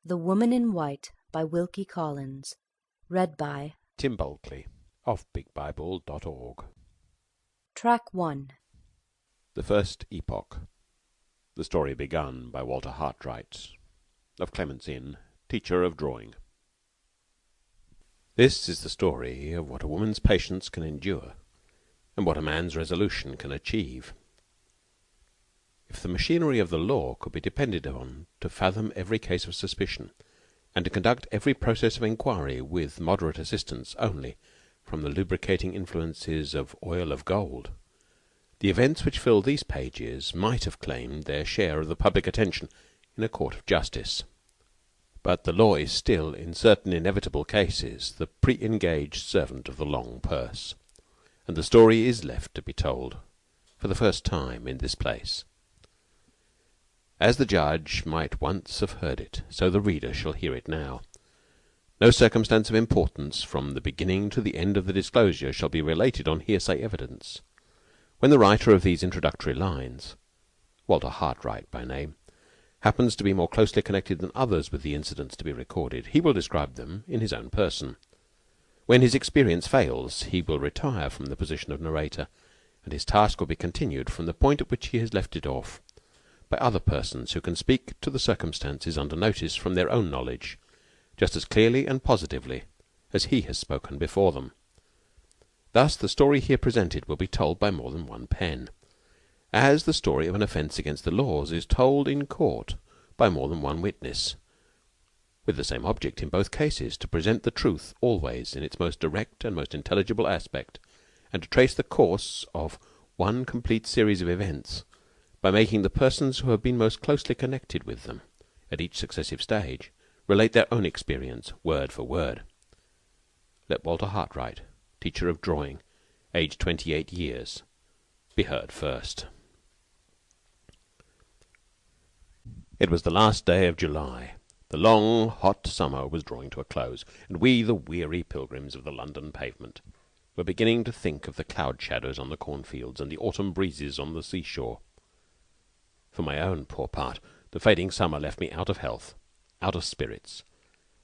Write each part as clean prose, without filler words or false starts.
The Woman in White by Wilkie Collins. Read by Tim Bulkley of BigBible.org. Track 1. The First Epoch. The story begun by Walter Hartright, of Clement's Inn, teacher of drawing. This is the story of what a woman's patience can endure, and what a man's resolution can achieve. If the machinery of the law could be depended on to fathom every case of suspicion, and to conduct every process of inquiry with moderate assistance only from the lubricating influences of oil of gold, the events which fill these pages might have claimed their share of the public attention in a court of justice. But the law is still, in certain inevitable cases, the pre-engaged servant of the long purse, and the story is left to be told for the first time in this place. As the judge might once have heard it, so the reader shall hear it now. No circumstance of importance from the beginning to the end of the disclosure shall be related on hearsay evidence. When the writer of these introductory lines, Walter Hartright by name, happens to be more closely connected than others with the incidents to be recorded, he will describe them in his own person. When his experience fails, he will retire from the position of narrator, and his task will be continued from the point at which he has left it off, by other persons who can speak to the circumstances under notice from their own knowledge, just as clearly and positively as he has spoken before them. Thus the story here presented will be told by more than one pen, as the story of an offence against the laws is told in court by more than one witness, with the same object in both cases, to present the truth always in its most direct and most intelligible aspect, and to trace the course of one complete series of events by making the persons who have been most closely connected with them at each successive stage relate their own experience word for word. Let Walter Hartright, teacher of drawing, aged 28 years, be heard first. It was the last day of July. The long, hot summer was drawing to a close, and we, the weary pilgrims of the London pavement, were beginning to think of the cloud shadows on the cornfields and the autumn breezes on the seashore. For my own poor part, the fading summer left me out of health, out of spirits,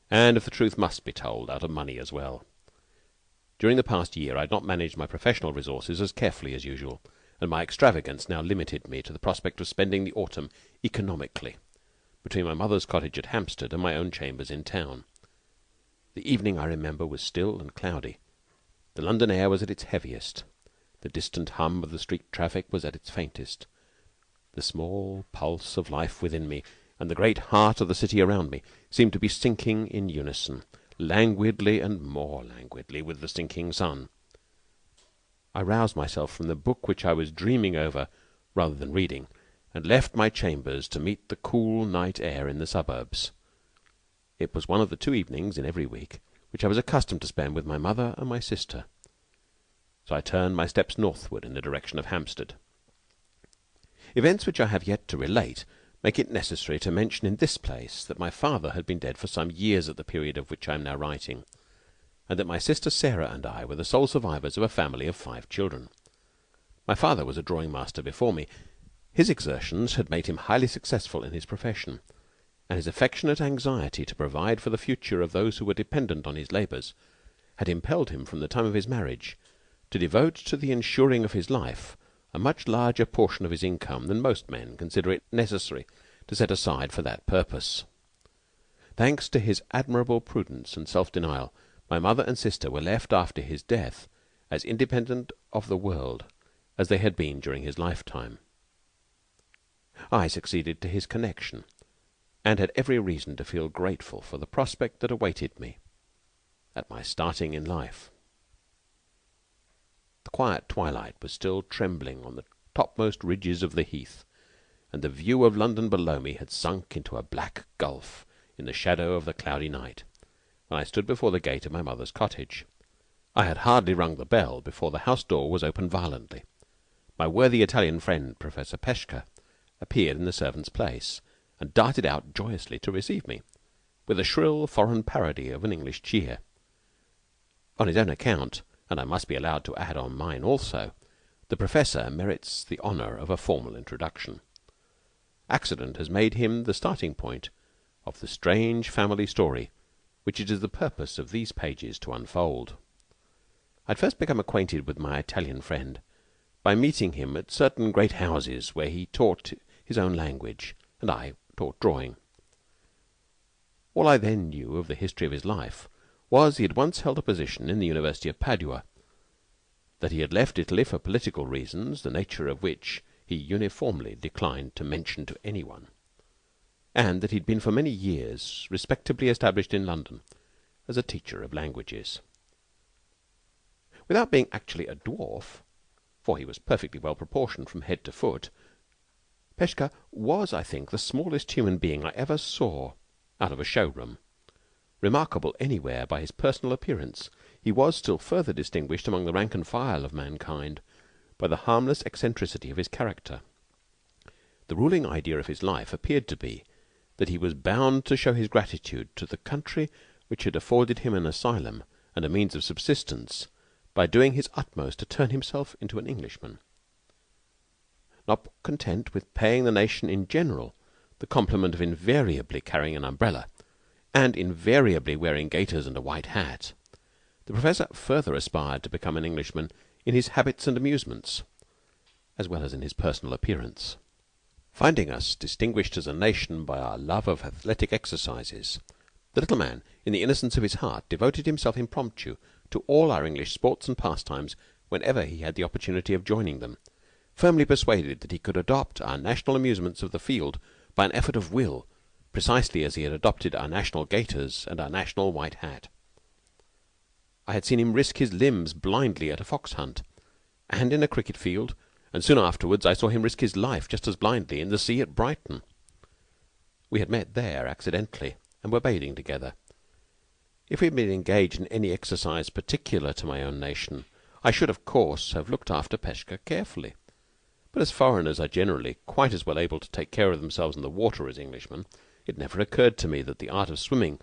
and, if the truth must be told, out of money as well. During the past year I had not managed my professional resources as carefully as usual, and my extravagance now limited me to the prospect of spending the autumn economically between my mother's cottage at Hampstead and my own chambers in town. The evening, I remember, was still and cloudy. The London air was at its heaviest. The distant hum of the street traffic was at its faintest. The small pulse of life within me and the great heart of the city around me seemed to be sinking in unison, languidly and more languidly, with the sinking sun. I roused myself from the book which I was dreaming over rather than reading, and left my chambers to meet the cool night air in the suburbs. It was one of the 2 evenings in every week which I was accustomed to spend with my mother and my sister. So I turned my steps northward in the direction of Hampstead. Events which I have yet to relate make it necessary to mention in this place that my father had been dead for some years at the period of which I am now writing, and that my sister Sarah and I were the sole survivors of a family of 5 children. My father was a drawing master before me. His exertions had made him highly successful in his profession, and his affectionate anxiety to provide for the future of those who were dependent on his labours had impelled him from the time of his marriage to devote to the ensuring of his life a much larger portion of his income than most men consider it necessary to set aside for that purpose. Thanks to his admirable prudence and self-denial, my mother and sister were left after his death as independent of the world as they had been during his lifetime. I succeeded to his connection, and had every reason to feel grateful for the prospect that awaited me at my starting in life. The quiet twilight was still trembling on the topmost ridges of the heath, and the view of London below me had sunk into a black gulf in the shadow of the cloudy night, when I stood before the gate of my mother's cottage. I had hardly rung the bell before the house door was opened violently. My worthy Italian friend, Professor Peshka, appeared in the servant's place, and darted out joyously to receive me, with a shrill foreign parody of an English cheer. On his own account, and I must be allowed to add on mine also, the Professor merits the honour of a formal introduction. Accident has made him the starting point of the strange family story which it is the purpose of these pages to unfold. I had first become acquainted with my Italian friend by meeting him at certain great houses where he taught his own language and I taught drawing. All I then knew of the history of his life was he had once held a position in the University of Padua, that he had left Italy for political reasons, the nature of which he uniformly declined to mention to anyone, and that he had been for many years respectably established in London as a teacher of languages. Without being actually a dwarf, for he was perfectly well proportioned from head to foot, Peshka was, I think, the smallest human being I ever saw out of a show-room. Remarkable anywhere by his personal appearance, he was still further distinguished among the rank and file of mankind by the harmless eccentricity of his character. The ruling idea of his life appeared to be that he was bound to show his gratitude to the country which had afforded him an asylum and a means of subsistence by doing his utmost to turn himself into an Englishman. Not content with paying the nation in general the compliment of invariably carrying an umbrella and invariably wearing gaiters and a white hat, the Professor further aspired to become an Englishman in his habits and amusements, as well as in his personal appearance. Finding us distinguished as a nation by our love of athletic exercises, the little man, in the innocence of his heart, devoted himself impromptu to all our English sports and pastimes whenever he had the opportunity of joining them, firmly persuaded that he could adopt our national amusements of the field by an effort of will, precisely as he had adopted our national gaiters and our national white hat. I had seen him risk his limbs blindly at a fox hunt, and in a cricket field, and soon afterwards I saw him risk his life just as blindly in the sea at Brighton. We had met there accidentally, and were bathing together. If we had been engaged in any exercise particular to my own nation, I should, of course, have looked after Peshka carefully. But as foreigners are generally quite as well able to take care of themselves in the water as Englishmen, it never occurred to me that the art of swimming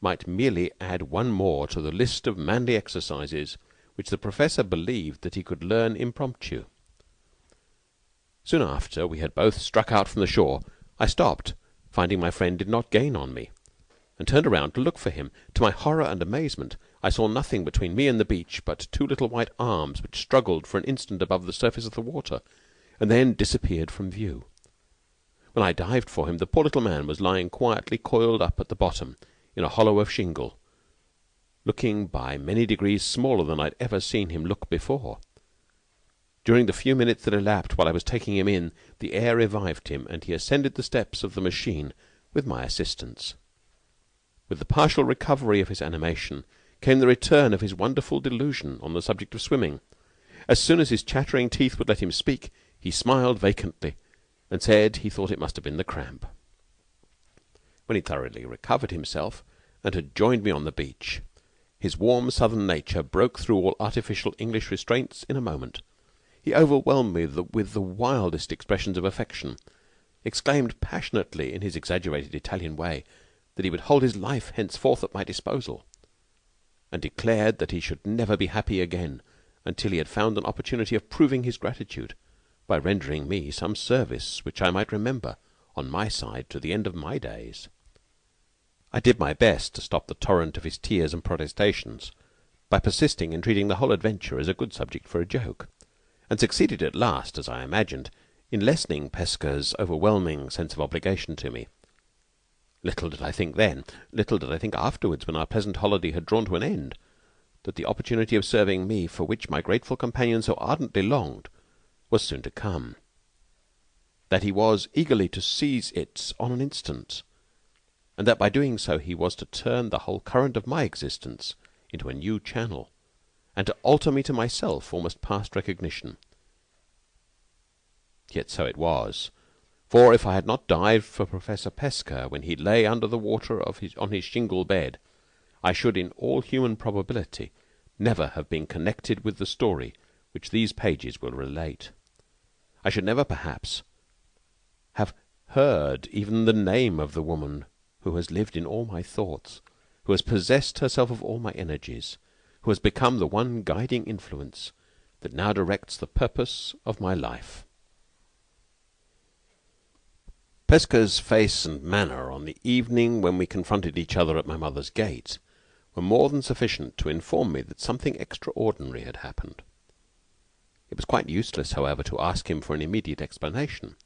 might merely add one more to the list of manly exercises which the Professor believed that he could learn impromptu. Soon after we had both struck out from the shore, I stopped, finding my friend did not gain on me, and turned around to look for him. To my horror and amazement, I saw nothing between me and the beach but two little white arms which struggled for an instant above the surface of the water, and then disappeared from view. When I dived for him, the poor little man was lying quietly coiled up at the bottom, in a hollow of shingle, looking by many degrees smaller than I'd ever seen him look before. During the few minutes that elapsed while I was taking him in, the air revived him, and he ascended the steps of the machine with my assistance. With the partial recovery of his animation came the return of his wonderful delusion on the subject of swimming. As soon as his chattering teeth would let him speak, he smiled vacantly, and said he thought it must have been the cramp. When he thoroughly recovered himself, and had joined me on the beach, his warm southern nature broke through all artificial English restraints in a moment. He overwhelmed me with the wildest expressions of affection, exclaimed passionately in his exaggerated Italian way that he would hold his life henceforth at my disposal, and declared that he should never be happy again until he had found an opportunity of proving his gratitude by rendering me some service which I might remember on my side to the end of my days. I did my best to stop the torrent of his tears and protestations by persisting in treating the whole adventure as a good subject for a joke, and succeeded at last, as I imagined, in lessening Peshka's overwhelming sense of obligation to me. Little did I think then, little did I think afterwards, when our pleasant holiday had drawn to an end, that the opportunity of serving me, for which my grateful companion so ardently longed, was soon to come, that he was eagerly to seize it on an instant, and that by doing so he was to turn the whole current of my existence into a new channel, and to alter me to myself almost past recognition. Yet so it was, for if I had not dived for Professor Peshka when he lay under the water on his shingle bed, I should in all human probability never have been connected with the story which these pages will relate. I should never, perhaps, have heard even the name of the woman who has lived in all my thoughts, who has possessed herself of all my energies, who has become the one guiding influence that now directs the purpose of my life. Pesca's face and manner on the evening when we confronted each other at my mother's gate were more than sufficient to inform me that something extraordinary had happened. It was quite useless, however, to ask him for an immediate explanation.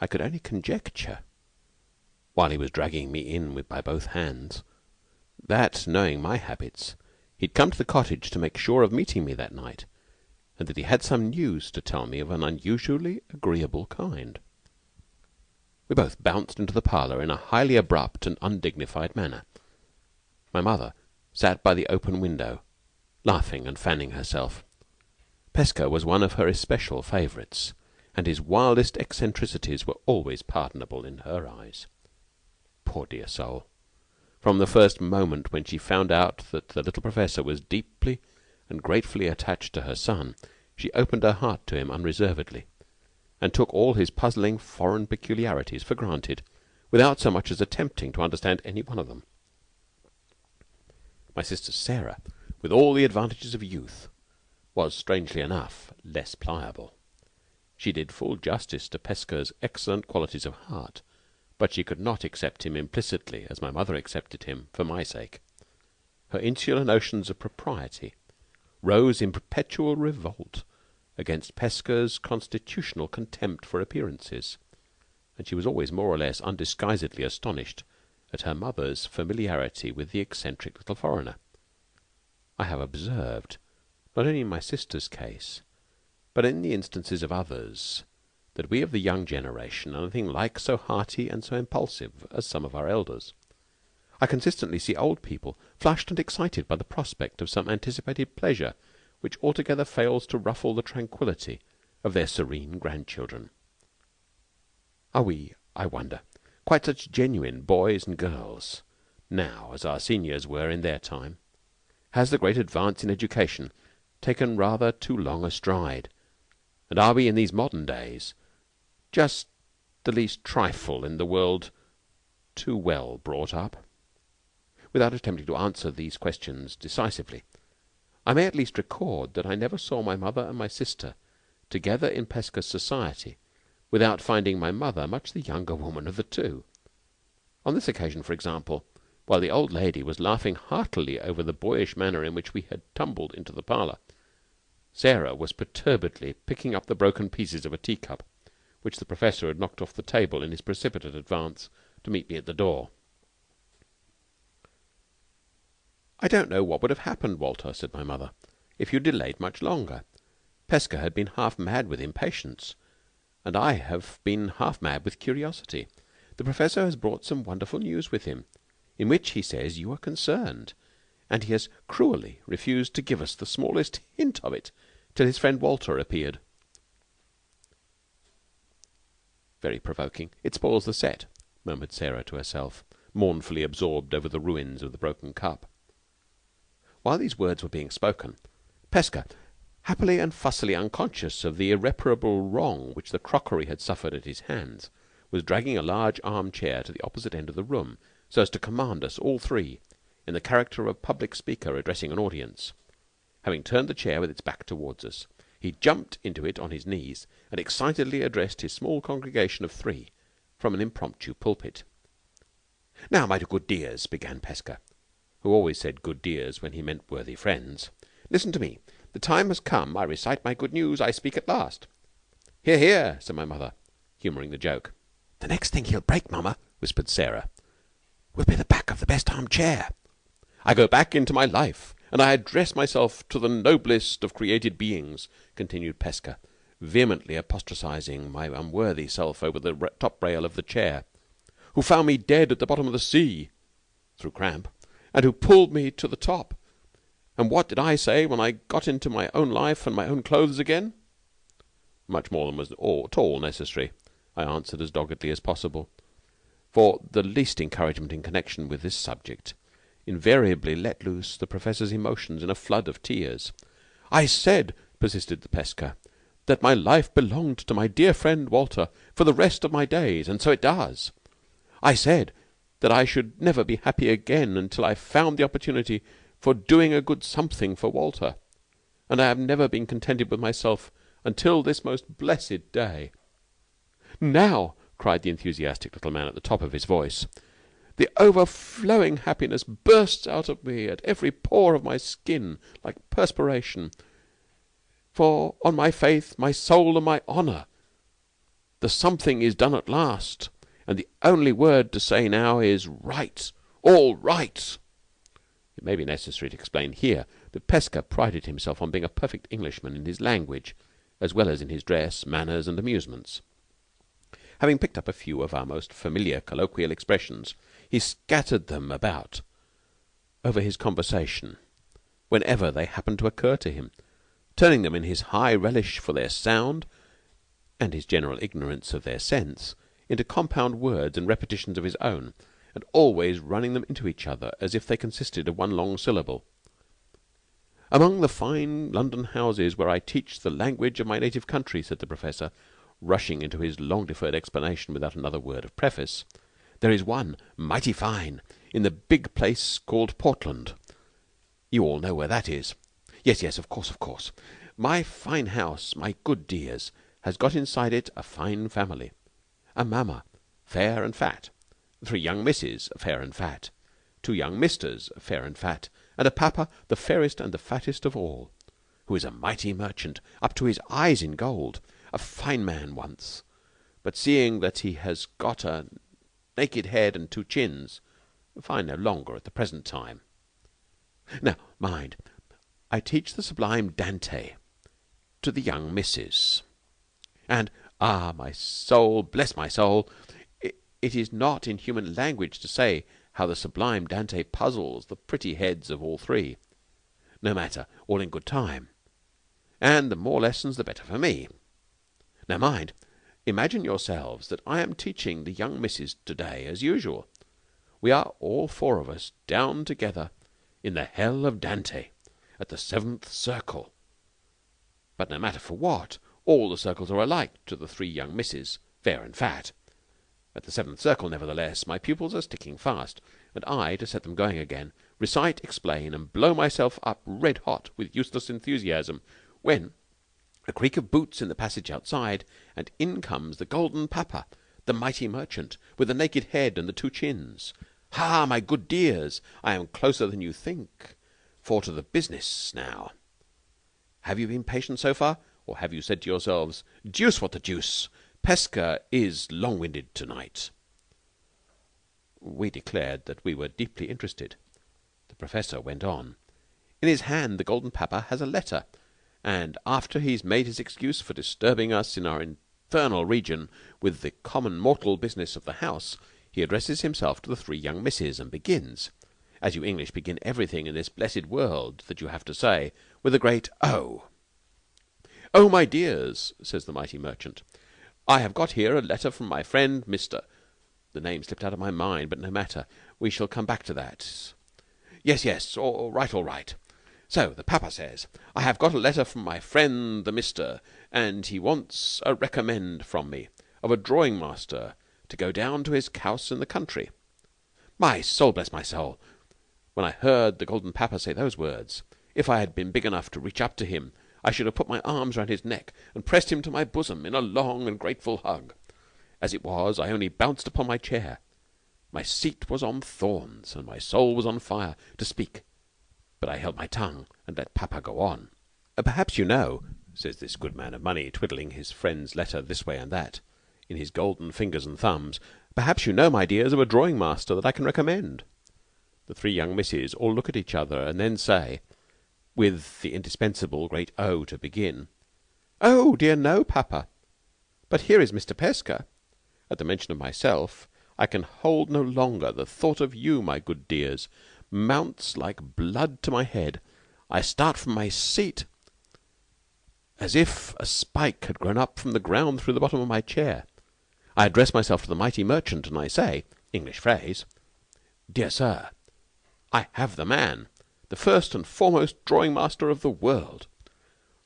I could only conjecture, while he was dragging me in by both hands, that, knowing my habits, he'd come to the cottage to make sure of meeting me that night, and that he had some news to tell me of an unusually agreeable kind. We both bounced into the parlour in a highly abrupt and undignified manner. My mother sat by the open window, laughing and fanning herself. Pesca was one of her especial favourites, and his wildest eccentricities were always pardonable in her eyes. Poor dear soul! From the first moment when she found out that the little Professor was deeply and gratefully attached to her son, she opened her heart to him unreservedly, and took all his puzzling foreign peculiarities for granted, without so much as attempting to understand any one of them. My sister Sarah, with all the advantages of youth, was, strangely enough, less pliable. She did full justice to Pesca's excellent qualities of heart, but she could not accept him implicitly as my mother accepted him for my sake. Her insular notions of propriety rose in perpetual revolt against Pesca's constitutional contempt for appearances, and she was always more or less undisguisedly astonished at her mother's familiarity with the eccentric little foreigner. I have observed, not only in my sister's case, but in the instances of others, that we of the young generation are nothing like so hearty and so impulsive as some of our elders. I consistently see old people flushed and excited by the prospect of some anticipated pleasure which altogether fails to ruffle the tranquillity of their serene grandchildren. Are we, I wonder, quite such genuine boys and girls now as our seniors were in their time? Has the great advance in education taken rather too long a stride, and are we in these modern days just the least trifle in the world too well brought up? Without attempting to answer these questions decisively, I may at least record that I never saw my mother and my sister together in Pesca's society without finding my mother much the younger woman of the two. On this occasion, for example, while the old lady was laughing heartily over the boyish manner in which we had tumbled into the parlour, Sarah was perturbedly picking up the broken pieces of a teacup which the Professor had knocked off the table in his precipitate advance to meet me at the door. "I don't know what would have happened, Walter," said my mother, "if you delayed much longer. Pesca had been half mad with impatience, and I have been half mad with curiosity. The Professor has brought some wonderful news with him, in which he says you are concerned, and he has cruelly refused to give us the smallest hint of it till his friend Walter appeared." "Very provoking. It spoils the set," murmured Sarah to herself, mournfully absorbed over the ruins of the broken cup. While these words were being spoken, Pesca, happily and fussily unconscious of the irreparable wrong which the crockery had suffered at his hands, was dragging a large arm-chair to the opposite end of the room, so as to command us all three, in the character of a public speaker addressing an audience. Having turned the chair with its back towards us, he jumped into it on his knees, and excitedly addressed his small congregation of three from an impromptu pulpit. "Now, my good dears," began Pesca, who always said good dears when he meant worthy friends, "listen to me. The time has come. I recite my good news. I speak at last." "Hear, hear," said my mother, humouring the joke. "The next thing he'll break, mamma," whispered Sarah, "will be the back of the best arm-chair. I go back into my life, and I address myself to the noblest of created beings," continued Pesca, vehemently apostrophizing my unworthy self over the top rail of the chair, "who found me dead at the bottom of the sea through cramp, and who pulled me to the top. And what did I say when I got into my own life and my own clothes again?" "Much more than was at all necessary," I answered as doggedly as possible, for the least encouragement in connection with this subject invariably let loose the Professor's emotions in a flood of tears. "I said," persisted the Pesca, "that my life belonged to my dear friend Walter for the rest of my days, and so it does. I said that I should never be happy again until I found the opportunity for doing a good something for Walter, and I have never been contented with myself until this most blessed day. Now, cried the enthusiastic little man at the top of his voice. "The overflowing happiness bursts out of me at every pore of my skin like perspiration. For on my faith, my soul, and my honor, the something is done at last, and the only word to say now is right, all right." It may be necessary to explain here that Pesca prided himself on being a perfect Englishman in his language, as well as in his dress, manners, and amusements. Having picked up a few of our most familiar colloquial expressions, he scattered them about over his conversation whenever they happened to occur to him, turning them in his high relish for their sound and his general ignorance of their sense into compound words and repetitions of his own, and always running them into each other as if they consisted of one long syllable. "Among the fine London houses where I teach the language of my native country," said the Professor, rushing into his long-deferred explanation without another word of preface, "there is one mighty fine in the big place called Portland. You all know where that is. Yes, yes, of course, of course. My fine house, my good dears, has got inside it a fine family. A mamma, fair and fat, 3 young misses, fair and fat, 2 young misters, fair and fat, and a papa, the fairest and the fattest of all, who is a mighty merchant, up to his eyes in gold, a fine man once, but seeing that he has got a naked head and 2 chins, fine no longer at the present time. Now, mind, I teach the sublime Dante to the young misses, and, my soul, bless my soul, it is not in human language to say how the sublime Dante puzzles the pretty heads of all 3. No matter, all in good time, and the more lessons the better for me. Now mind, imagine yourselves that I am teaching the young misses to-day as usual. We are all 4 of us down together in the hell of Dante at the 7th circle. But no matter for what, all the circles are alike to the 3 young misses, fair and fat. At the 7th circle, nevertheless, my pupils are sticking fast, and I, to set them going again, recite, explain, and blow myself up red hot with useless enthusiasm, when a creak of boots in the passage outside, and in comes the golden papa, the mighty merchant, with the naked head and the 2 chins. Ha, my good dears, I am closer than you think, for to the business now. Have you been patient so far, or have you said to yourselves, "Deuce what the deuce! Pesca is long-winded to-night"? We declared that we were deeply interested. The Professor went on. In his hand the golden papa has a letter, and after he's made his excuse for disturbing us in our infernal region with the common mortal business of the house, he addresses himself to the 3 young misses, and begins, as you English begin everything in this blessed world that you have to say, with a great O. "Oh, my dears," says the mighty merchant, "I have got here a letter from my friend Mr. The name slipped out of my mind, but no matter. We shall come back to that. Yes, yes, all right, all right. So the papa says, I have got a letter from my friend the Mr., and he wants a recommend from me of a drawing master to go down to his house in the country. My soul, bless my soul! When I heard the golden papa say those words, if I had been big enough to reach up to him, I should have put my arms round his neck and pressed him to my bosom in a long and grateful hug. As it was, I only bounced upon my chair. My seat was on thorns, and my soul was on fire to speak, but I held my tongue and let papa go on. "Perhaps you know," says this good man of money, twiddling his friend's letter this way and that, in his golden fingers and thumbs, "perhaps you know, my dears, of a drawing master that I can recommend." The 3 young misses all look at each other, and then say, with the indispensable great O to begin, "Oh, dear no, papa. But here is Mr. Pesca." At the mention of myself, I can hold no longer. The thought of you, my good dears, mounts like blood to my head. I start from my seat as if a spike had grown up from the ground through the bottom of my chair. I address myself to the mighty merchant, and I say, English phrase, "Dear sir, I have the man, the first and foremost drawing master of the world.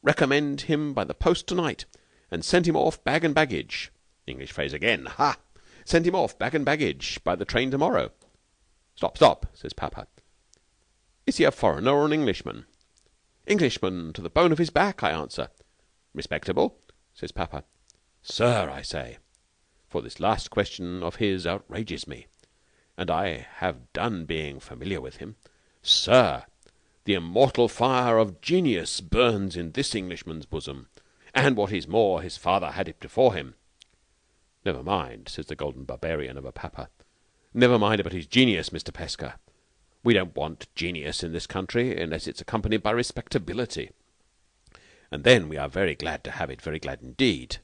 Recommend him by the post to-night, and send him off bag and baggage." English phrase again. Ha! "Send him off bag and baggage by the train to-morrow." "Stop, stop," says papa. "Is he a foreigner or an Englishman?" "Englishman to the bone of his back," I answer. "Respectable?" says papa. "Sir," I say. for this last question of his outrages me, and I have done being familiar with him. Sir, the immortal fire of genius burns in this Englishman's bosom, and what is more, his father had it before him. Never mind, says the golden barbarian of a papa. Never mind about his genius, Mr. Pesca. We don't want genius in this country unless it's accompanied by respectability. And then we are very glad to have it, very glad indeed.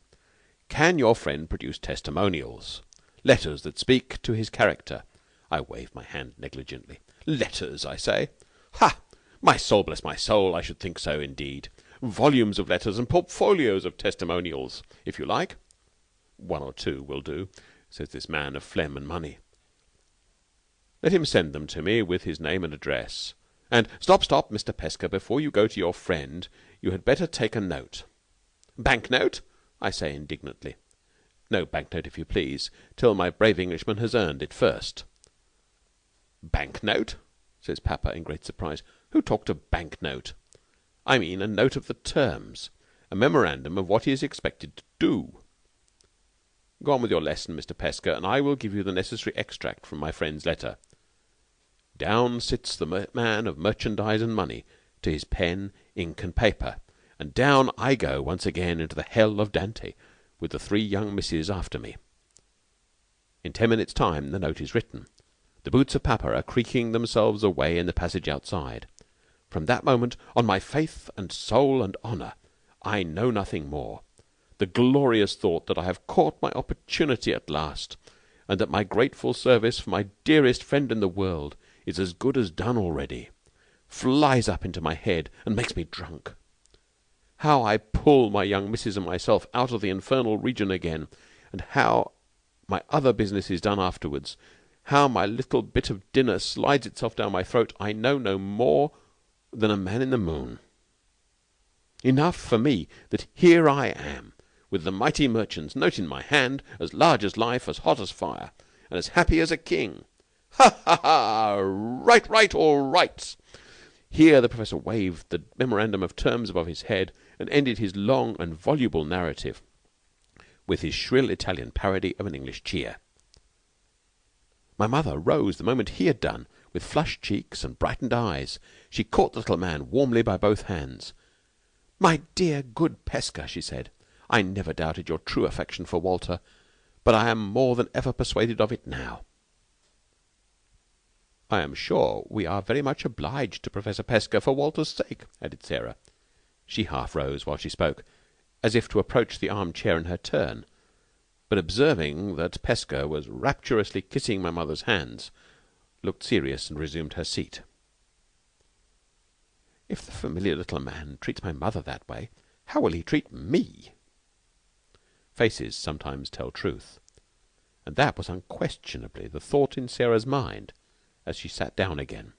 Can your friend produce testimonials? Letters that speak to his character? I wave my hand negligently. Letters, I say. Ha! My soul, bless my soul, I should think so indeed. Volumes of letters and portfolios of testimonials, if you like. 1 or 2 will do, says this man of phlegm and money. Let him send them to me with his name and address. And stop, Mr. Pesca, before you go to your friend, you had better take a note. Banknote? I say indignantly. No banknote, if you please, till my brave Englishman has earned it first. Banknote? Says Papa in great surprise. Who talked of banknote? I mean a note of the terms, a memorandum of what he is expected to do. Go on with your lesson, Mr. Pesca, and I will give you the necessary extract from my friend's letter. Down sits the man of merchandise and money to his pen, ink, and paper, and down I go once again into the hell of Dante, with the 3 young misses after me. In 10 minutes' time the note is written. The boots of Papa are creaking themselves away in the passage outside. From that moment, on my faith and soul and honour, I know nothing more. The glorious thought that I have caught my opportunity at last, and that my grateful service for my dearest friend in the world is as good as done already, flies up into my head and makes me drunk. How I pull my young missus and myself out of the infernal region again, and how my other business is done afterwards, how my little bit of dinner slides itself down my throat, I know no more than a man in the moon. Enough for me that here I am, with the mighty merchant's note in my hand, as large as life, as hot as fire, and as happy as a king. Ha, ha, ha! Right, all right! Here the Professor waved the memorandum of terms above his head, and ended his long and voluble narrative with his shrill Italian parody of an English cheer. My mother rose the moment he had done, with flushed cheeks and brightened eyes. She caught the little man warmly by both hands. "My dear, good Pesca," she said, "I never doubted your true affection for Walter, but I am more than ever persuaded of it now." "I am sure we are very much obliged to Professor Pesca for Walter's sake," added Sarah. She half rose while she spoke, as if to approach the arm-chair in her turn, but observing that Pesca was rapturously kissing my mother's hands, looked serious and resumed her seat. "If the familiar little man treats my mother that way, how will he treat me?" Faces sometimes tell truth, and that was unquestionably the thought in Sarah's mind as she sat down again.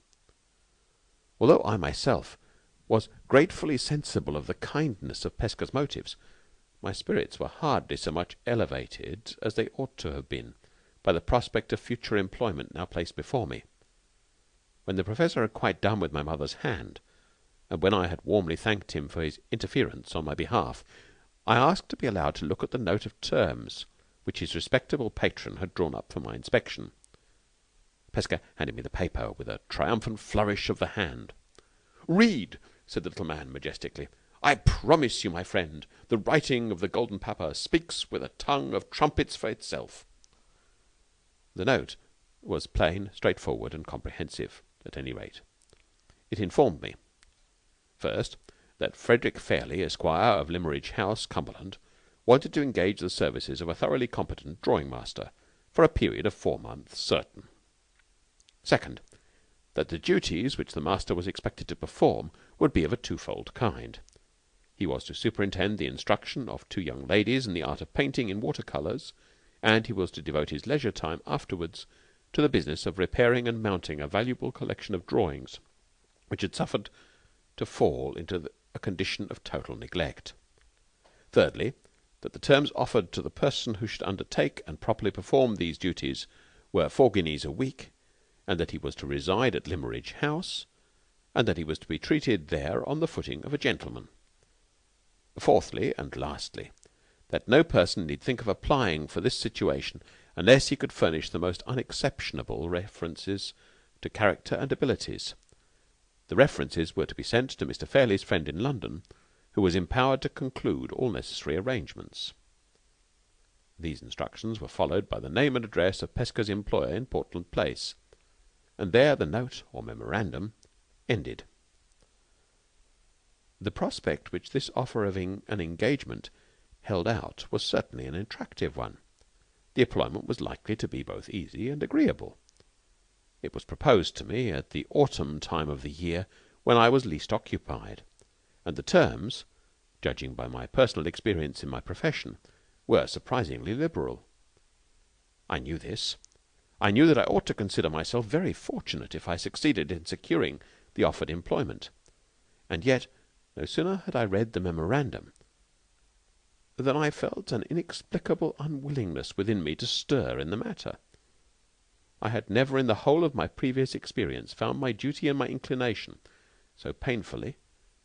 Although I myself was gratefully sensible of the kindness of Pesca's motives, my spirits were hardly so much elevated as they ought to have been by the prospect of future employment now placed before me. When the Professor had quite done with my mother's hand, and when I had warmly thanked him for his interference on my behalf, I asked to be allowed to look at the note of terms which his respectable patron had drawn up for my inspection. Pesca handed me the paper with a triumphant flourish of the hand. "Read," said the little man majestically. "I promise you, my friend, the writing of the Golden Papa speaks with a tongue of trumpets for itself." The note was plain, straightforward, and comprehensive, at any rate. It informed me, first, that Frederick Fairley, Esquire, of Limmeridge House, Cumberland, wanted to engage the services of a thoroughly competent drawing-master for a period of 4 months certain. Second, that the duties which the master was expected to perform would be of a twofold kind. He was to superintend the instruction of 2 young ladies in the art of painting in water-colours, and he was to devote his leisure time afterwards to the business of repairing and mounting a valuable collection of drawings which had suffered to fall into a condition of total neglect. Thirdly, that the terms offered to the person who should undertake and properly perform these duties were 4 guineas a week, and that he was to reside at Limmeridge House, and that he was to be treated there on the footing of a gentleman. Fourthly, and lastly, that no person need think of applying for this situation unless he could furnish the most unexceptionable references to character and abilities. The references were to be sent to Mr. Fairlie's friend in London, who was empowered to conclude all necessary arrangements. These instructions were followed by the name and address of Pesca's employer in Portland Place, and there the note or memorandum ended. The prospect which this offer of an engagement held out was certainly an attractive one. The employment was likely to be both easy and agreeable. It was proposed to me at the autumn time of the year, when I was least occupied, and the terms, judging by my personal experience in my profession, were surprisingly liberal. I knew this. I knew that I ought to consider myself very fortunate if I succeeded in securing the offered employment. And yet, no sooner had I read the memorandum than I felt an inexplicable unwillingness within me to stir in the matter. I had never in the whole of my previous experience found my duty and my inclination so painfully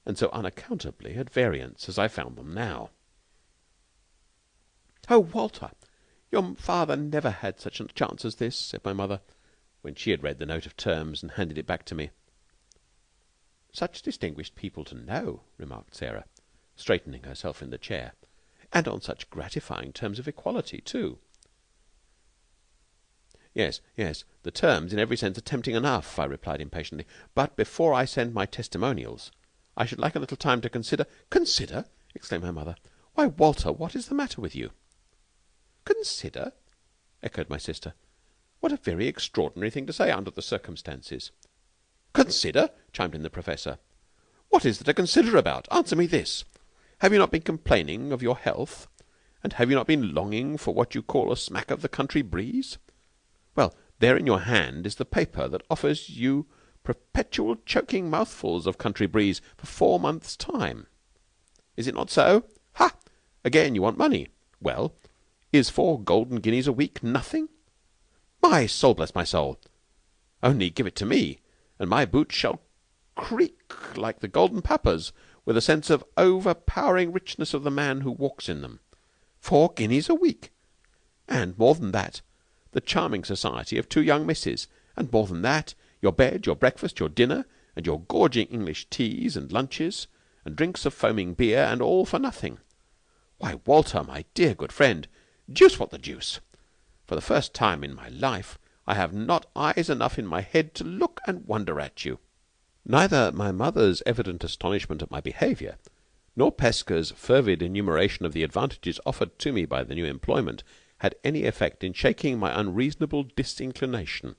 and so unaccountably at variance as I found them now. "Oh, Walter, your father never had such a chance as this," said my mother, when she had read the note of terms and handed it back to me. "Such distinguished people to know," remarked Sarah, straightening herself in the chair, "and on such gratifying terms of equality, too." Yes, the terms in every sense are tempting enough," I replied impatiently. "But before I send my testimonials, I should like a little time to consider—" "Consider!" exclaimed my mother. "Why, Walter, what is the matter with you?" "Consider!" echoed my sister. "What a very extraordinary thing to say under the circumstances." "Consider!" chimed in the Professor. "What is there to consider about? Answer me this. Have you not been complaining of your health? And have you not been longing for what you call a smack of the country breeze? Well, there in your hand is the paper that offers you perpetual choking mouthfuls of country breeze for 4 months' time. Is it not so? Ha! Again you want money. Well, is 4 golden guineas a week nothing? My soul bless my soul! Only give it to me, and my boots shall creak like the golden papas with a sense of overpowering richness of the man who walks in them. 4 guineas a week! And more than that, the charming society of 2 young misses, and more than that, your bed, your breakfast, your dinner, and your gorging English teas and lunches, and drinks of foaming beer, and all for nothing. Why, Walter, my dear good friend, deuce what the deuce! For the first time in my life I have not eyes enough in my head to look and wonder at you." Neither my mother's evident astonishment at my behaviour, nor Pesca's fervid enumeration of the advantages offered to me by the new employment had any effect in shaking my unreasonable disinclination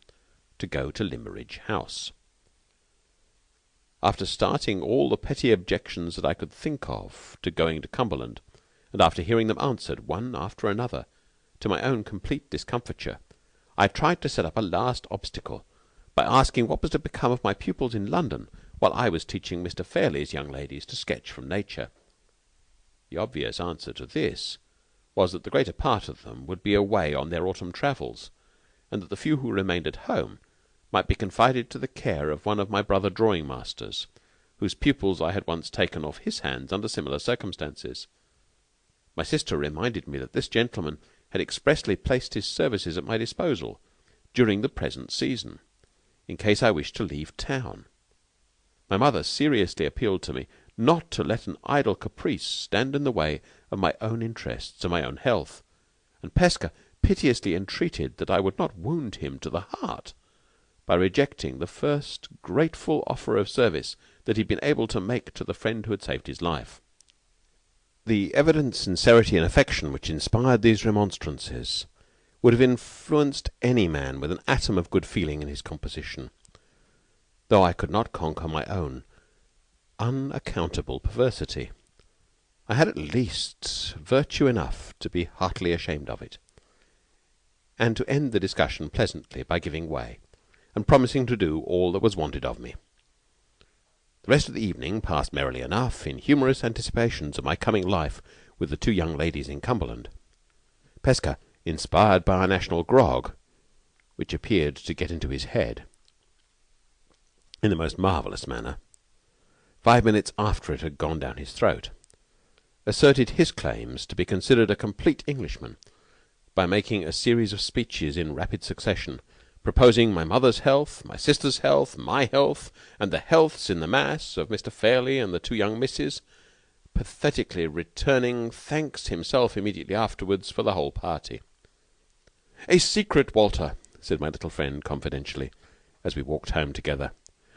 to go to Limmeridge House. After starting all the petty objections that I could think of to going to Cumberland, and after hearing them answered, one after another, to my own complete discomfiture, I tried to set up a last obstacle by asking what was to become of my pupils in London while I was teaching Mr. Fairlie's young ladies to sketch from nature. The obvious answer to this was that the greater part of them would be away on their autumn travels, and that the few who remained at home might be confided to the care of one of my brother drawing masters, whose pupils I had once taken off his hands under similar circumstances. My sister reminded me that this gentleman had expressly placed his services at my disposal during the present season, in case I wished to leave town. My mother seriously appealed to me not to let an idle caprice stand in the way of my own interests and my own health, and Pesca piteously entreated that I would not wound him to the heart by rejecting the first grateful offer of service that he had been able to make to the friend who had saved his life. The evident sincerity and affection which inspired these remonstrances would have influenced any man with an atom of good feeling in his composition, though I could not conquer my own unaccountable perversity. I had at least virtue enough to be heartily ashamed of it, and to end the discussion pleasantly by giving way, and promising to do all that was wanted of me. The rest of the evening passed merrily enough in humorous anticipations of my coming life with the 2 young ladies in Cumberland. Pesca, inspired by our national grog, which appeared to get into his head in the most marvellous manner, 5 minutes after it had gone down his throat, asserted his claims to be considered a complete Englishman by making a series of speeches in rapid succession, proposing my mother's health, my sister's health, my health, and the healths in the mass of Mr. Fairley and the two young misses, pathetically returning thanks himself immediately afterwards for the whole party. "A secret, Walter," said my little friend confidentially, as we walked home together.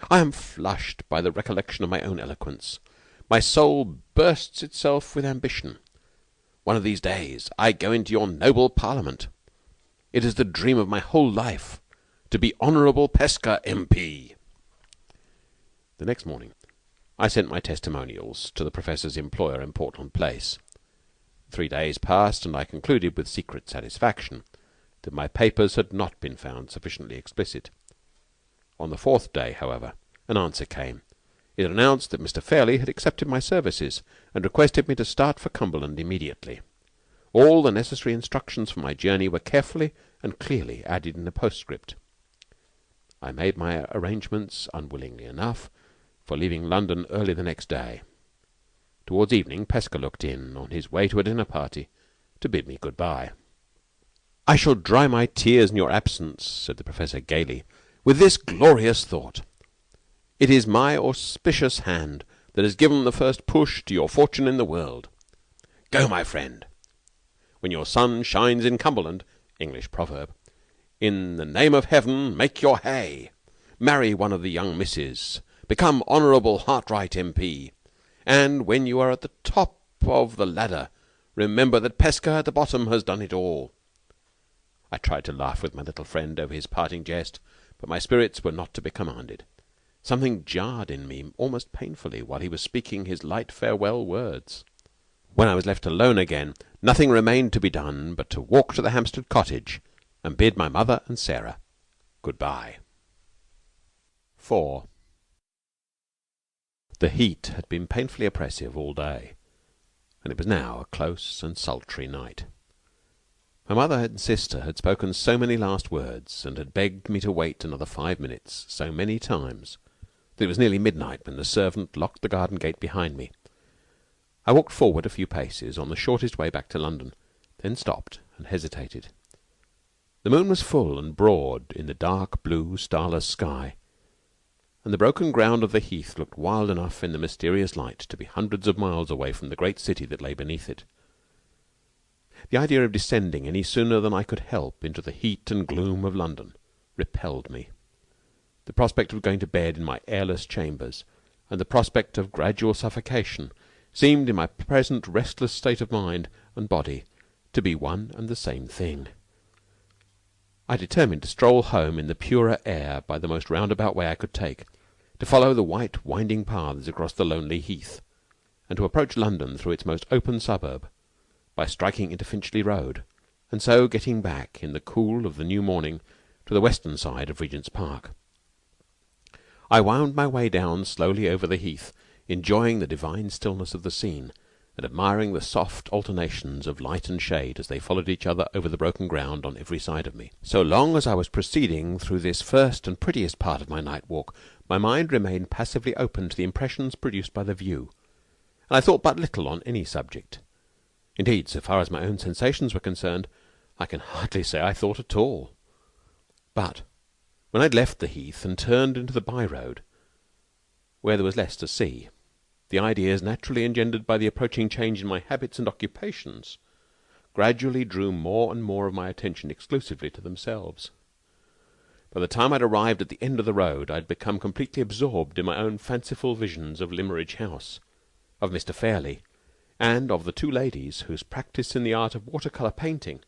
"I am flushed by the recollection of my own eloquence. My soul bursts itself with ambition. One of these days I go into your noble Parliament. It is the dream of my whole life to be Honourable Pesca MP." The next morning I sent my testimonials to the Professor's employer in Portland Place. 3 days passed, and I concluded with secret satisfaction that my papers had not been found sufficiently explicit. On the 4th day, however, an answer came. It announced that Mr. Fairley had accepted my services and requested me to start for Cumberland immediately. All the necessary instructions for my journey were carefully and clearly added in a postscript. I made my arrangements, unwillingly enough, for leaving London early the next day. Towards evening Pesca looked in, on his way to a dinner party, to bid me good-bye. "I shall dry my tears in your absence," said the Professor gaily, "with this glorious thought. It is my auspicious hand that has given the first push to your fortune in the world. Go, my friend. When your sun shines in Cumberland, English proverb, in the name of heaven make your hay. Marry one of the young misses. Become Honourable Hartright MP. And when you are at the top of the ladder, remember that Pesca at the bottom has done it all." I tried to laugh with my little friend over his parting jest, but my spirits were not to be commanded. Something jarred in me almost painfully while he was speaking his light farewell words. When I was left alone again, nothing remained to be done but to walk to the Hampstead cottage and bid my mother and Sarah good-bye. 4. The heat had been painfully oppressive all day, and it was now a close and sultry night. My mother and sister had spoken so many last words, and had begged me to wait another 5 minutes so many times, that it was nearly midnight when the servant locked the garden gate behind me. I walked forward a few paces on the shortest way back to London, then stopped and hesitated. The moon was full and broad in the dark blue starless sky, and the broken ground of the heath looked wild enough in the mysterious light to be hundreds of miles away from the great city that lay beneath it. The idea of descending any sooner than I could help into the heat and gloom of London repelled me. The prospect of going to bed in my airless chambers, and the prospect of gradual suffocation, seemed in my present restless state of mind and body to be one and the same thing. I determined to stroll home in the purer air by the most roundabout way I could take, to follow the white winding paths across the lonely heath, and to approach London through its most open suburb, by striking into Finchley Road, and so getting back in the cool of the new morning to the western side of Regent's Park. I wound my way down slowly over the heath, enjoying the divine stillness of the scene, and admiring the soft alternations of light and shade as they followed each other over the broken ground on every side of me. So long as I was proceeding through this first and prettiest part of my night walk, my mind remained passively open to the impressions produced by the view, and I thought but little on any subject. Indeed, so far as my own sensations were concerned, I can hardly say I thought at all. But when I had left the heath and turned into the by-road, where there was less to see, the ideas naturally engendered by the approaching change in my habits and occupations gradually drew more and more of my attention exclusively to themselves. By the time I had arrived at the end of the road, I had become completely absorbed in my own fanciful visions of Limmeridge House, of Mr. Fairley, and of the two ladies whose practice in the art of water-colour painting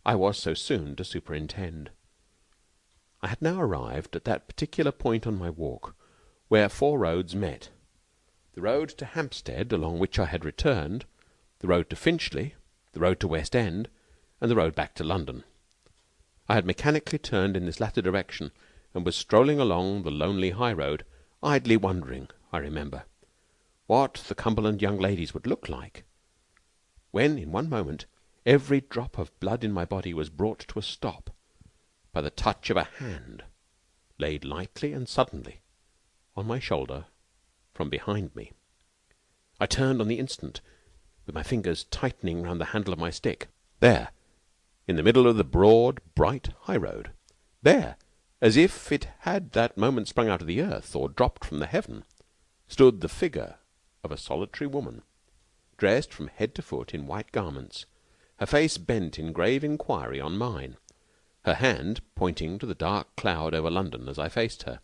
I was so soon to superintend. I had now arrived at that particular point on my walk where 4 roads met: the road to Hampstead, along which I had returned, the road to Finchley, the road to West End, and the road back to London. I had mechanically turned in this latter direction, and was strolling along the lonely high road, idly wondering, I remember, what the Cumberland young ladies would look like, when in one moment every drop of blood in my body was brought to a stop by the touch of a hand laid lightly and suddenly on my shoulder from behind me. I turned on the instant, with my fingers tightening round the handle of my stick. There, in the middle of the broad, bright high road, there, as if it had that moment sprung out of the earth or dropped from the heaven, stood the figure of a solitary woman, dressed from head to foot in white garments, her face bent in grave inquiry on mine, her hand pointing to the dark cloud over London as I faced her.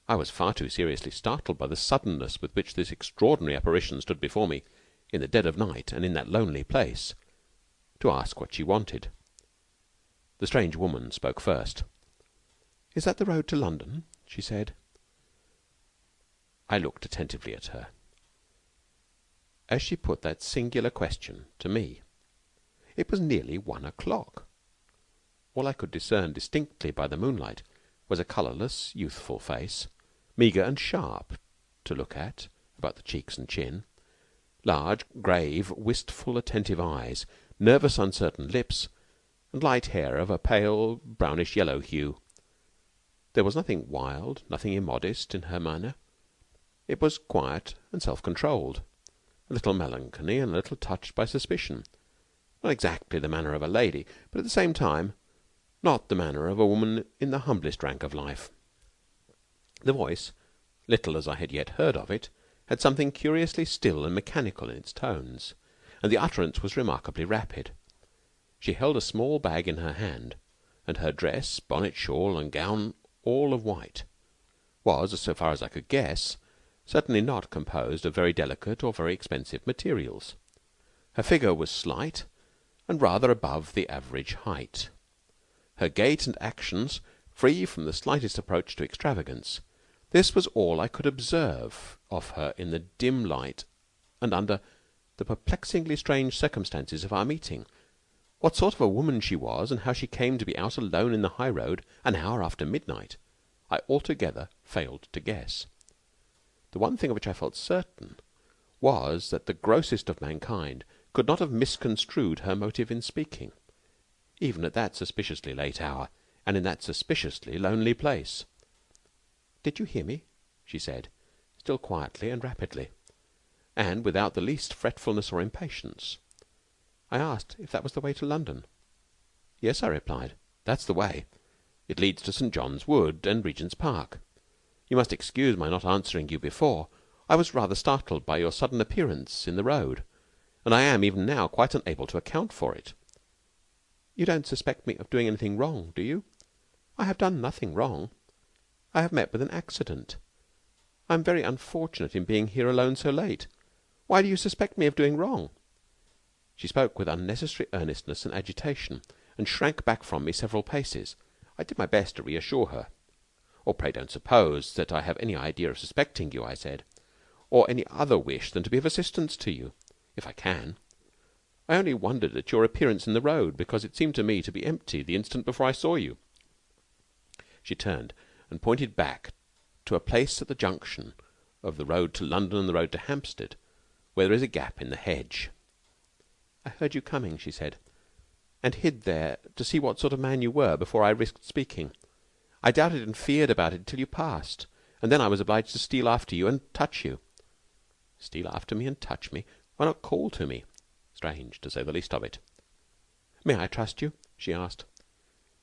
I was far too seriously startled by the suddenness with which this extraordinary apparition stood before me in the dead of night and in that lonely place, to ask what she wanted. The strange woman spoke first. "Is that the road to London?" she said. I looked attentively at her as she put that singular question to me. It was nearly 1 o'clock. All I could discern distinctly by the moonlight was a colourless, youthful face, meagre and sharp to look at about the cheeks and chin, large, grave, wistful, attentive eyes, nervous, uncertain lips, and light hair of a pale, brownish yellow hue. There was nothing wild, nothing immodest in her manner. It was quiet and self-controlled, a little melancholy and a little touched by suspicion. Not exactly the manner of a lady, but at the same time not the manner of a woman in the humblest rank of life. The voice, little as I had yet heard of it, had something curiously still and mechanical in its tones, and the utterance was remarkably rapid. She held a small bag in her hand, and her dress, bonnet, shawl, and gown, all of white, was, so far as I could guess, certainly not composed of very delicate or very expensive materials. Her figure was slight, and rather above the average height. Her gait and actions free from the slightest approach to extravagance. This was all I could observe of her in the dim light and under the perplexingly strange circumstances of our meeting. What sort of a woman she was, and how she came to be out alone in the high road an hour after midnight, I altogether failed to guess. The one thing of which I felt certain was that the grossest of mankind could not have misconstrued her motive in speaking, even at that suspiciously late hour and in that suspiciously lonely place. "Did you hear me?" she said, still quietly and rapidly, and without the least fretfulness or impatience. I asked if that was the way to London. "Yes," I replied, "that's the way. It leads to St. John's Wood and Regent's Park. You must excuse my not answering you before. I was rather startled by your sudden appearance in the road, and I am, even now, quite unable to account for it." "You don't suspect me of doing anything wrong, do you?" "I have done nothing wrong. I have met with an accident. I am very unfortunate in being here alone so late. Why do you suspect me of doing wrong?" She spoke with unnecessary earnestness and agitation, and shrank back from me several paces. I did my best to reassure her. "Oh, pray don't suppose that I have any idea of suspecting you," I said, "or any other wish than to be of assistance to you, if I can. I only wondered at your appearance in the road, because it seemed to me to be empty the instant before I saw you." She turned and pointed back to a place at the junction of the road to London and the road to Hampstead, where there is a gap in the hedge. "I heard you coming," she said, "and hid there to see what sort of man you were before I risked speaking. I doubted and feared about it till you passed, and then I was obliged to steal after you and touch you." Steal after me and touch me? Why not call to me? Strange, to say the least of it. "May I trust you?" she asked.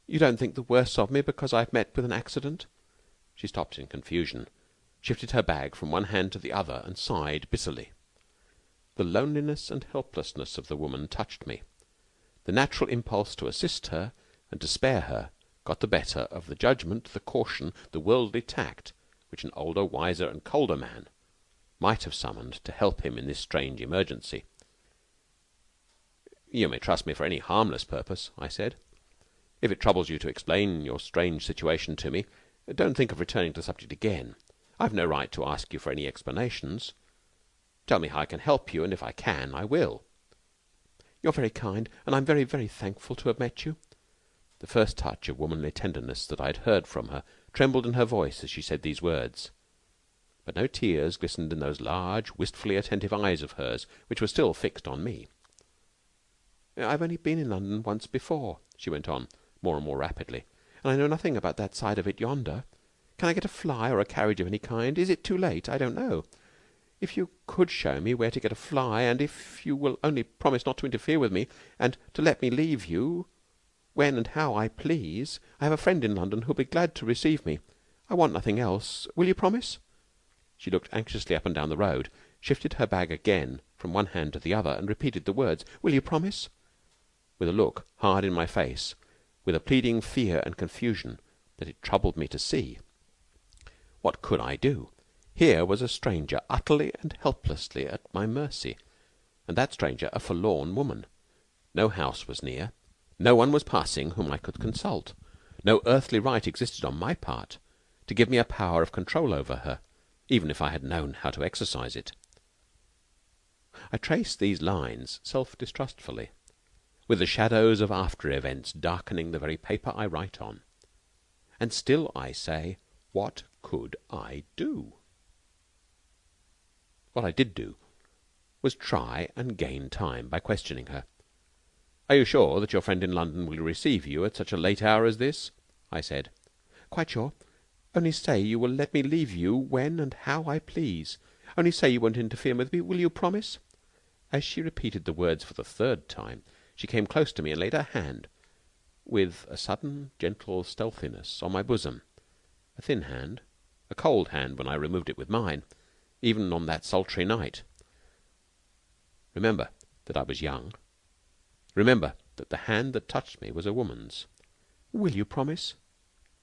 "You don't think the worse of me because I have met with an accident?" She stopped in confusion, shifted her bag from one hand to the other, and sighed bitterly. The loneliness and helplessness of the woman touched me. The natural impulse to assist her and to spare her got the better of the judgment, the caution, the worldly tact which an older, wiser, and colder man might have summoned to help him in this strange emergency. "You may trust me for any harmless purpose," I said. "If it troubles you to explain your strange situation to me, don't think of returning to the subject again. I've no right to ask you for any explanations. Tell me how I can help you, and if I can, I will." "You're very kind, and I'm very, very thankful to have met you." The first touch of womanly tenderness that I had heard from her trembled in her voice as she said these words. But no tears glistened in those large, wistfully attentive eyes of hers, which were still fixed on me. "I've only been in London once before," she went on, more and more rapidly, "and I know nothing about that side of it yonder. Can I get a fly or a carriage of any kind? Is it too late? I don't know. If you could show me where to get a fly, and if you will only promise not to interfere with me, and to let me leave you when and how I please, I have a friend in London who'll be glad to receive me. I want nothing else. Will you promise?" She looked anxiously up and down the road, shifted her bag again from one hand to the other, and repeated the words, "Will you promise?" with a look hard in my face, with a pleading fear and confusion that it troubled me to see. What could I do? Here was a stranger utterly and helplessly at my mercy, and that stranger a forlorn woman. No house was near. No one was passing whom I could consult. No earthly right existed on my part to give me a power of control over her, even if I had known how to exercise it. I trace these lines self-distrustfully, with the shadows of after events darkening the very paper I write on. And still I say, what could I do? What I did do was try and gain time by questioning her. "Are you sure that your friend in London will receive you at such a late hour as this?" I said. "Quite sure. Only say you will let me leave you when and how I please. Only say you won't interfere with me. Will you promise?" As she repeated the words for the third time, she came close to me and laid her hand, with a sudden gentle stealthiness, on my bosom. A thin hand, a cold hand when I removed it with mine, even on that sultry night. Remember that I was young. Remember that the hand that touched me was a woman's. "Will you promise?"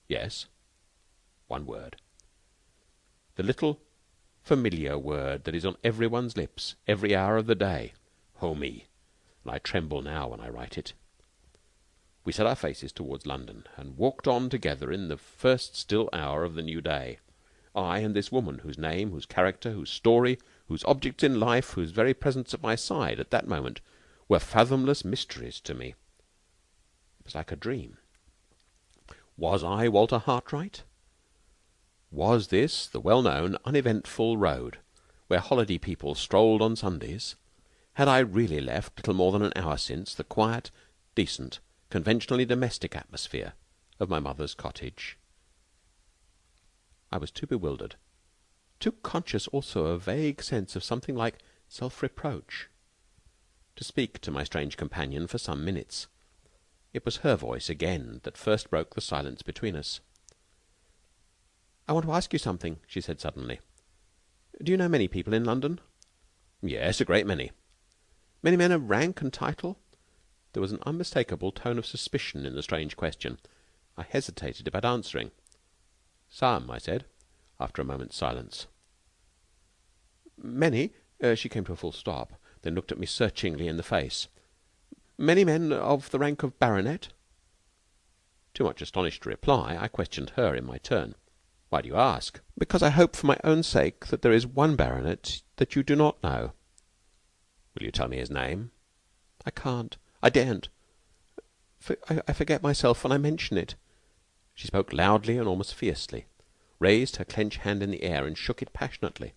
"Yes." One word. The little familiar word that is on everyone's lips every hour of the day. Oh me! And I tremble now when I write it. We set our faces towards London, and walked on together in the first still hour of the new day. I and this woman, whose name, whose character, whose story, whose objects in life, whose very presence at my side at that moment, were fathomless mysteries to me. It was like a dream. Was I Walter Hartright? Was this the well-known, uneventful road where holiday people strolled on Sundays? Had I really left, little more than an hour since, the quiet, decent, conventionally domestic atmosphere of my mother's cottage? I was too bewildered, too conscious also of a vague sense of something like self-reproach, to speak to my strange companion for some minutes. It was her voice again that first broke the silence between us. "I want to ask you something," she said suddenly. "Do you know many people in London?" "Yes, a great many." "Many men of rank and title?" There was an unmistakable tone of suspicion in the strange question. I hesitated about answering. "Some," I said, after a moment's silence. "Many?" She came to a full stop, then looked at me searchingly in the face. "Many men of the rank of baronet?" Too much astonished to reply, I questioned her in my turn. "Why do you ask?" "Because I hope for my own sake that there is one baronet that you do not know." "Will you tell me his name?" "I can't. I daren't. I forget myself when I mention it." She spoke loudly and almost fiercely, raised her clenched hand in the air and shook it passionately,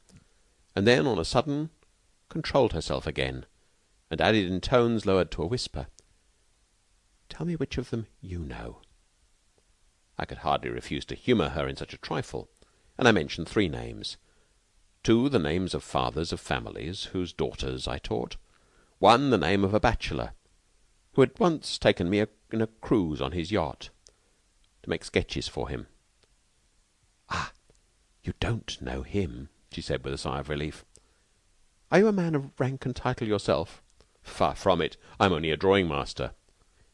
and then on a sudden controlled herself again, and added in tones lowered to a whisper, "Tell me which of them you know." I could hardly refuse to humour her in such a trifle, and I mentioned 3 names. 2 the names of fathers of families whose daughters I taught. 1 the name of a bachelor who had once taken me in a cruise on his yacht to make sketches for him. "Ah, you don't know him," she said with a sigh of relief. "Are you a man of rank and title yourself?" "Far from it. I'm only a drawing master."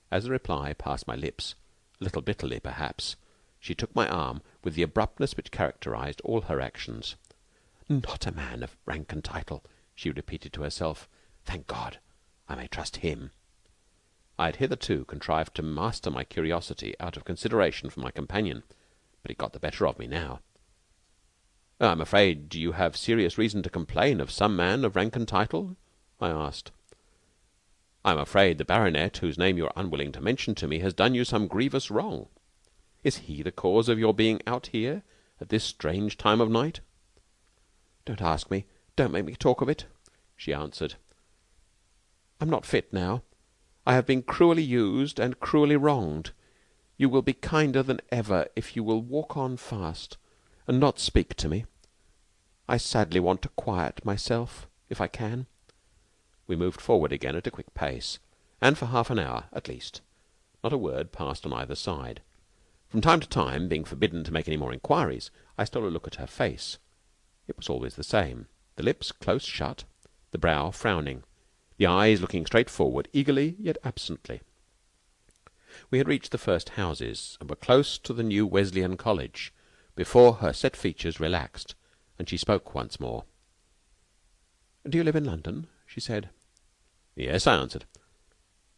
As the reply passed my lips, a little bitterly perhaps, she took my arm with the abruptness which characterized all her actions. "Not a man of rank and title," she repeated to herself. "Thank God, I may trust him." I had hitherto contrived to master my curiosity out of consideration for my companion, but it got the better of me now. "I'm afraid you have serious reason to complain of some man of rank and title?" I asked. "I'm afraid the baronet, whose name you are unwilling to mention to me, has done you some grievous wrong. Is he the cause of your being out here at this strange time of night?" "Don't ask me. Don't make me talk of it," she answered. "I'm not fit now. I have been cruelly used and cruelly wronged. You will be kinder than ever if you will walk on fast and not speak to me. I sadly want to quiet myself, if I can." We moved forward again at a quick pace, and for half an hour, at least, not a word passed on either side. From time to time, being forbidden to make any more inquiries, I stole a look at her face. It was always the same, the lips close shut, the brow frowning, the eyes looking straight forward, eagerly yet absently. We had reached the first houses, and were close to the new Wesleyan College, before her set features relaxed, and she spoke once more. "Do you live in London?" she said. "Yes," I answered.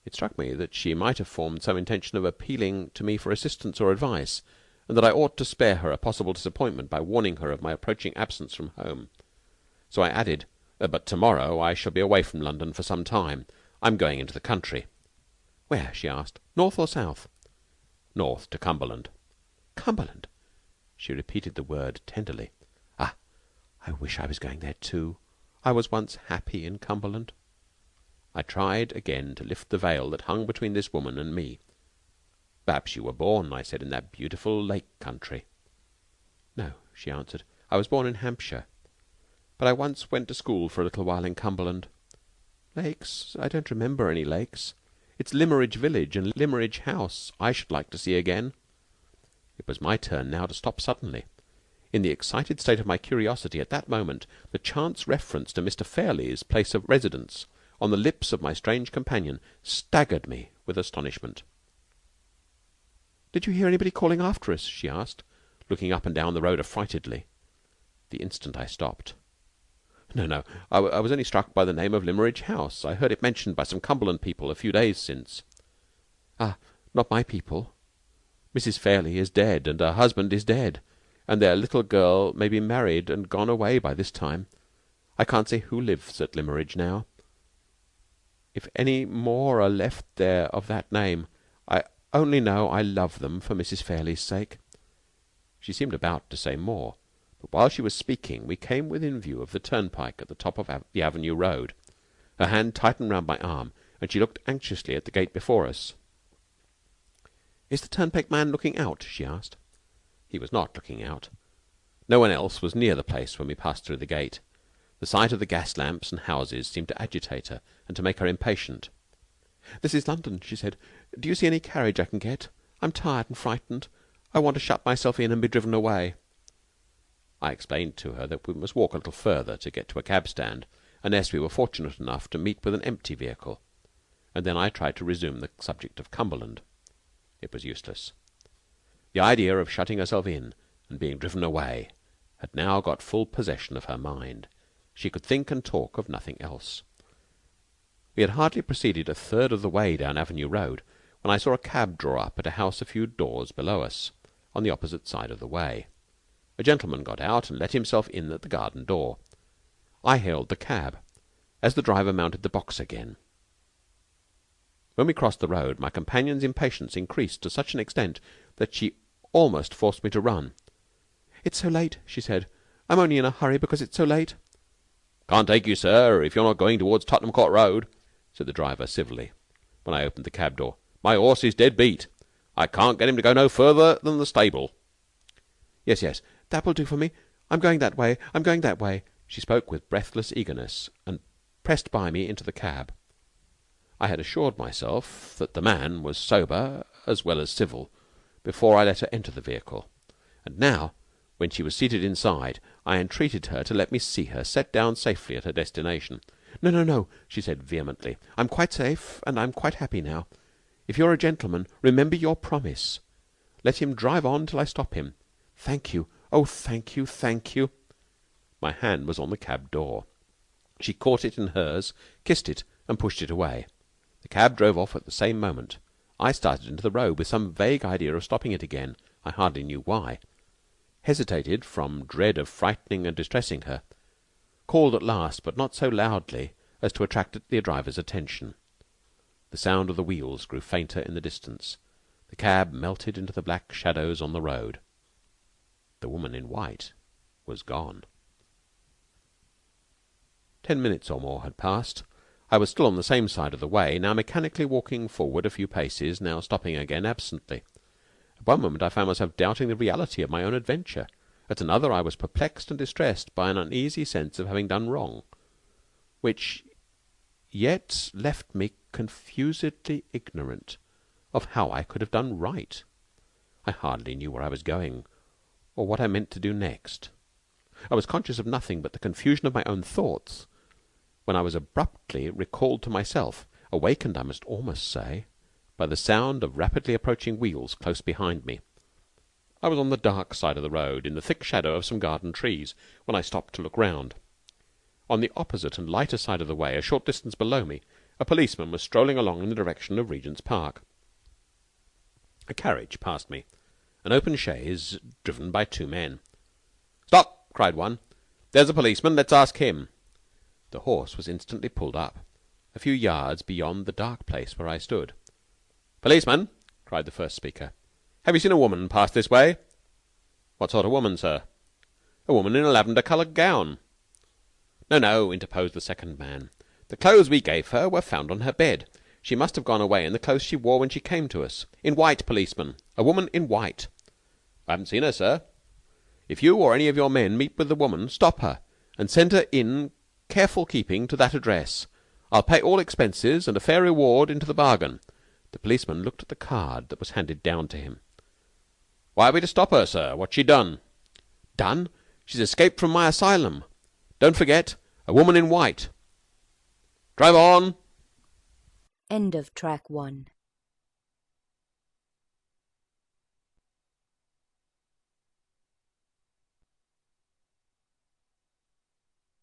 It struck me that she might have formed some intention of appealing to me for assistance or advice, and that I ought to spare her a possible disappointment by warning her of my approaching absence from home. So I added, "But tomorrow I shall be away from London for some time. I'm going into the country." "Where?" she asked. "North or south?" "North, to Cumberland." "Cumberland?" She repeated the word tenderly. "Ah, I wish I was going there too. I was once happy in Cumberland." I tried again to lift the veil that hung between this woman and me. "Perhaps you were born," I said, "in that beautiful lake country." "No," she answered. "I was born in Hampshire, but I once went to school for a little while in Cumberland. Lakes? I don't remember any lakes. It's Limmeridge village and Limmeridge House I should like to see again." It was my turn now to stop suddenly. In the excited state of my curiosity at that moment, the chance reference to Mr. Fairley's place of residence on the lips of my strange companion staggered me with astonishment. "Did you hear anybody calling after us?" she asked, looking up and down the road affrightedly. The instant I stopped. No, I was only struck by the name of Limmeridge House. I heard it mentioned by some Cumberland people a few days since." "Ah, not my people. Mrs. Fairley is dead, and her husband is dead, and their little girl may be married and gone away by this time. I can't say who lives at Limmeridge now. If any more are left there of that name, I only know I love them for Mrs. Fairley's sake." She seemed about to say more, but while she was speaking we came within view of the turnpike at the top of the Avenue Road. Her hand tightened round my arm, and she looked anxiously at the gate before us. "Is the turnpike man looking out?" she asked. He was not looking out. No one else was near the place when we passed through the gate. The sight of the gas lamps and houses seemed to agitate her and to make her impatient. "This is London," she said. "Do you see any carriage I can get? I'm tired and frightened. I want to shut myself in and be driven away." I explained to her that we must walk a little further to get to a cab stand, unless we were fortunate enough to meet with an empty vehicle, and then I tried to resume the subject of Cumberland. It was useless. The idea of shutting herself in and being driven away had now got full possession of her mind. She could think and talk of nothing else. We had hardly proceeded a third of the way down Avenue Road when I saw a cab draw up at a house a few doors below us, on the opposite side of the way. A gentleman got out and let himself in at the garden door. I hailed the cab, as the driver mounted the box again. When we crossed the road, my companion's impatience increased to such an extent that she almost forced me to run. "It's so late," she said. "I'm only in a hurry because it's so late." "Can't take you, sir, if you're not going towards Tottenham Court Road," said the driver civilly, when I opened the cab door. "My horse is dead beat. I can't get him to go no further than the stable." Yes, that will do for me. I'm going that way. I'm going that way." She spoke with breathless eagerness, and pressed by me into the cab. I had assured myself that the man was sober as well as civil before I let her enter the vehicle, and now, when she was seated inside, I entreated her to let me see her set down safely at her destination. No, she said vehemently. "I'm quite safe, and I'm quite happy now. If you're a gentleman, remember your promise. Let him drive on till I stop him. Thank you. Oh, thank you, thank you." My hand was on the cab door. She caught it in hers, kissed it, and pushed it away. The cab drove off at the same moment. I started into the road with some vague idea of stopping it again. I hardly knew why. Hesitated from dread of frightening and distressing her. Called at last, but not so loudly as to attract the driver's attention. The sound of the wheels grew fainter in the distance. The cab melted into the black shadows on the road. The woman in white was gone. 10 minutes or more had passed. I was still on the same side of the way, now mechanically walking forward a few paces, now stopping again absently. At one moment I found myself doubting the reality of my own adventure. At another I was perplexed and distressed by an uneasy sense of having done wrong, which yet left me confusedly ignorant of how I could have done right. I hardly knew where I was going, or what I meant to do next. I was conscious of nothing but the confusion of my own thoughts, when I was abruptly recalled to myself, awakened, I must almost say, by the sound of rapidly approaching wheels close behind me. I was on the dark side of the road, in the thick shadow of some garden trees, when I stopped to look round. On the opposite and lighter side of the way, a short distance below me, a policeman was strolling along in the direction of Regent's Park. A carriage passed me, an open chaise driven by two men. "Stop!" cried one. "There's a policeman. Let's ask him." The horse was instantly pulled up, a few yards beyond the dark place where I stood. "Policeman," cried the first speaker, "have you seen a woman pass this way?" "What sort of woman, sir?" "A woman in a lavender-coloured gown." "No, no," interposed the second man. "The clothes we gave her were found on her bed. She must have gone away in the clothes she wore when she came to us. In white, policeman. A woman in white." "I haven't seen her, sir." "If you or any of your men meet with the woman, stop her, and send her in careful keeping to that address. I'll pay all expenses, and a fair reward into the bargain." The policeman looked at the card that was handed down to him. "Why are we to stop her, sir? What's she done?" "Done? She's escaped from my asylum. Don't forget, a woman in white. Drive on." End of Track 1.